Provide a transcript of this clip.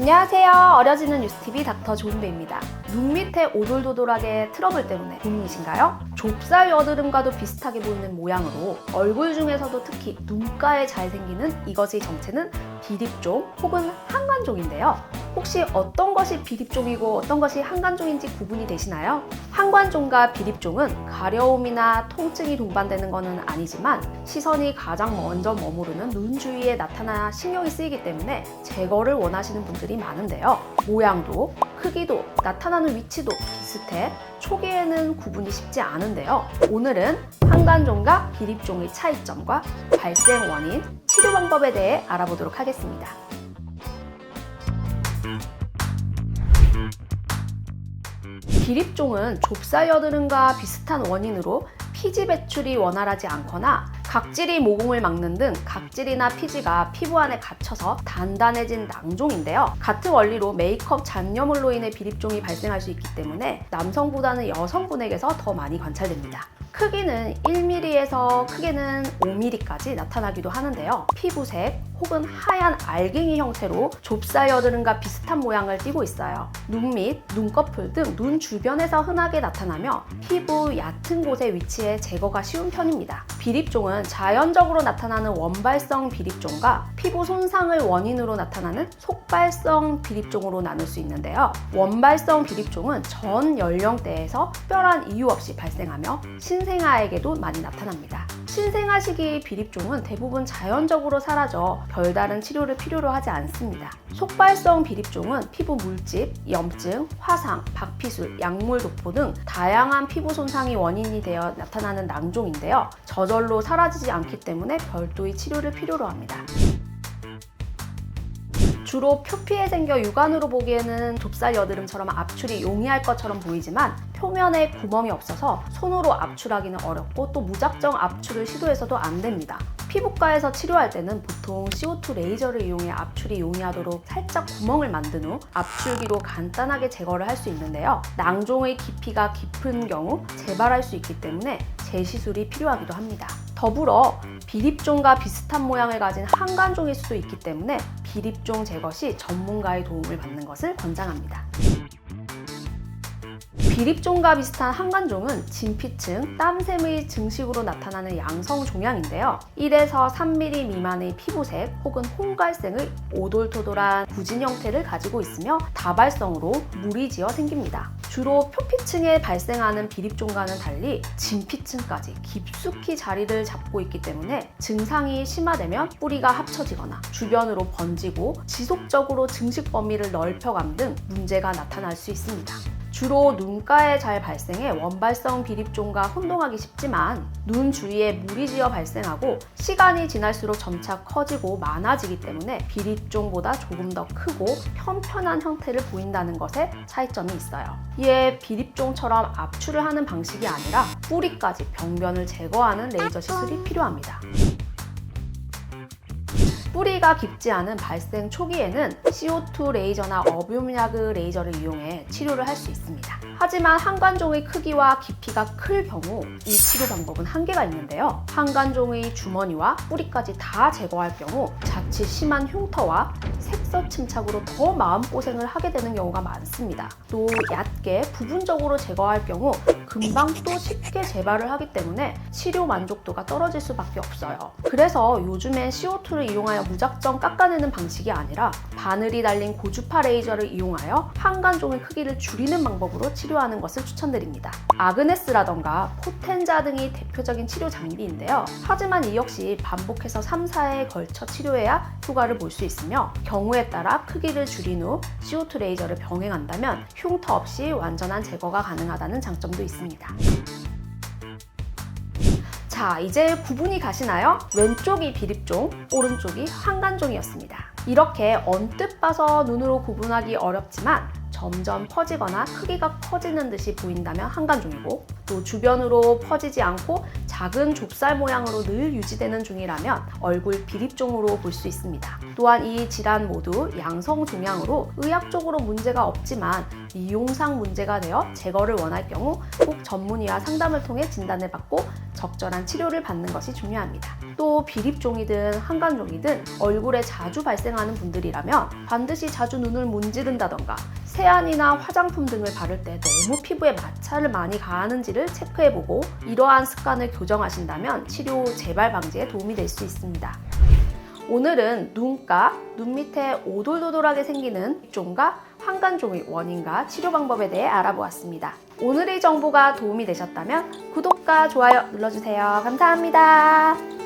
안녕하세요. 어려지는 뉴스TV 닥터 조은배입니다. 눈 밑에 오돌도돌하게 트러블 때문에 고민이신가요? 좁쌀 여드름과도 비슷하게 보이는 모양으로 얼굴 중에서도 특히 눈가에 잘 생기는 이것의 정체는 비립종 혹은 한관종인데요. 혹시 어떤 것이 비립종이고 어떤 것이 한관종인지 구분이 되시나요? 한관종과 비립종은 가려움이나 통증이 동반되는 것은 아니지만 시선이 가장 먼저 머무르는 눈 주위에 나타나 신경이 쓰이기 때문에 제거를 원하시는 분들이 많은데요. 모양도 크기도 나타나는 위치도 비슷해 초기에는 구분이 쉽지 않은데요. 오늘은 한관종과 비립종의 차이점과 발생 원인, 치료 방법에 대해 알아보도록 하겠습니다. 비립종은 좁쌀 여드름과 비슷한 원인으로 피지 배출이 원활하지 않거나 각질이 모공을 막는 등 각질이나 피지가 피부 안에 갇혀서 단단해진 낭종인데요. 같은 원리로 메이크업 잔여물로 인해 비립종이 발생할 수 있기 때문에 남성보다는 여성분에게서 더 많이 관찰됩니다. 크기는 1mm에서 크게는 5mm까지 나타나기도 하는데요. 피부색 혹은 하얀 알갱이 형태로 좁쌀 여드름과 비슷한 모양을 띠고 있어요. 눈 밑, 눈꺼풀 등 눈 주변에서 흔하게 나타나며 피부 얕은 곳에 위치해 제거가 쉬운 편입니다. 비립종은 자연적으로 나타나는 원발성 비립종과 피부 손상을 원인으로 나타나는 속발성 비립종으로 나눌 수 있는데요. 원발성 비립종은 전 연령대에서 특별한 이유 없이 발생하며 신생아에게도 많이 나타납니다. 신생아 시기 비립종은 대부분 자연적으로 사라져 별다른 치료를 필요로 하지 않습니다. 속발성 비립종은 피부 물집, 염증, 화상, 박피술, 약물 도포 등 다양한 피부 손상이 원인이 되어 나타나는 낭종인데요. 저절로 사라지지 않기 때문에 별도의 치료를 필요로 합니다. 주로 표피에 생겨 육안으로 보기에는 좁쌀 여드름처럼 압출이 용이할 것처럼 보이지만 표면에 구멍이 없어서 손으로 압출하기는 어렵고 또 무작정 압출을 시도해서도 안 됩니다. 피부과에서 치료할 때는 보통 CO2 레이저를 이용해 압출이 용이하도록 살짝 구멍을 만든 후 압출기로 간단하게 제거를 할 수 있는데요. 낭종의 깊이가 깊은 경우 재발할 수 있기 때문에 재시술이 필요하기도 합니다. 더불어 비립종과 비슷한 모양을 가진 한관종일 수도 있기 때문에 비립종 제거 시 전문가의 도움을 받는 것을 권장합니다. 비립종과 비슷한 한관종은 진피층, 땀샘의 증식으로 나타나는 양성 종양인데요. 1에서 3mm 미만의 피부색 혹은 홍갈색의 오돌토돌한 구진 형태를 가지고 있으며 다발성으로 물이 지어 생깁니다. 주로 표피층에 발생하는 비립종과는 달리 진피층까지 깊숙이 자리를 잡고 있기 때문에 증상이 심화되면 뿌리가 합쳐지거나 주변으로 번지고 지속적으로 증식 범위를 넓혀감 등 문제가 나타날 수 있습니다. 주로 눈가에 잘 발생해 원발성 비립종과 혼동하기 쉽지만 눈 주위에 물이 지어 발생하고 시간이 지날수록 점차 커지고 많아지기 때문에 비립종보다 조금 더 크고 편편한 형태를 보인다는 것에 차이점이 있어요. 이에 비립종처럼 압출을 하는 방식이 아니라 뿌리까지 병변을 제거하는 레이저 시술이 필요합니다. 뿌리가 깊지 않은 발생 초기에는 CO2 레이저나 어뷸야그 레이저를 이용해 치료를 할 수 있습니다. 하지만 한관종의 크기와 깊이가 클 경우 이 치료 방법은 한계가 있는데요. 한관종의 주머니와 뿌리까지 다 제거할 경우 자칫 심한 흉터와 색소 침착으로 더 마음고생을 하게 되는 경우가 많습니다. 또 얕게 부분적으로 제거할 경우 금방 또 쉽게 재발을 하기 때문에 치료 만족도가 떨어질 수밖에 없어요. 그래서 요즘엔 CO2를 이용하여 무작정 깎아내는 방식이 아니라 바늘이 달린 고주파 레이저를 이용하여 한관종의 크기를 줄이는 방법으로 치료하는 것을 추천드립니다. 아그네스라던가 포텐자 등이 대표적인 치료 장비인데요. 하지만 이 역시 반복해서 3, 4회에 걸쳐 치료해야 효과를 볼 수 있으며 경우에 따라 크기를 줄인 후 CO2 레이저를 병행한다면 흉터 없이 완전한 제거가 가능하다는 장점도 있습니다. 자, 이제 구분이 가시나요? 왼쪽이 비립종, 오른쪽이 한관종이었습니다. 이렇게 언뜻 봐서 눈으로 구분하기 어렵지만 점점 퍼지거나 크기가 커지는 듯이 보인다면 한관종이고 또 주변으로 퍼지지 않고 작은 좁쌀 모양으로 늘 유지되는 중이라면 얼굴 비립종으로 볼 수 있습니다. 또한 이 질환 모두 양성 종양으로 의학적으로 문제가 없지만 미용상 문제가 되어 제거를 원할 경우 꼭 전문의와 상담을 통해 진단을 받고 적절한 치료를 받는 것이 중요합니다. 또 비립종이든 한간종이든 얼굴에 자주 발생하는 분들이라면 반드시 자주 눈을 문지른다던가 세안이나 화장품 등을 바를 때 너무 피부에 마찰을 많이 가하는지를 체크해보고 이러한 습관을 교정하신다면 치료 재발 방지에 도움이 될 수 있습니다. 오늘은 눈가, 눈 밑에 오돌도돌하게 생기는 종과 황간종의 원인과 치료 방법에 대해 알아보았습니다. 오늘의 정보가 도움이 되셨다면 구독과 좋아요 눌러주세요. 감사합니다.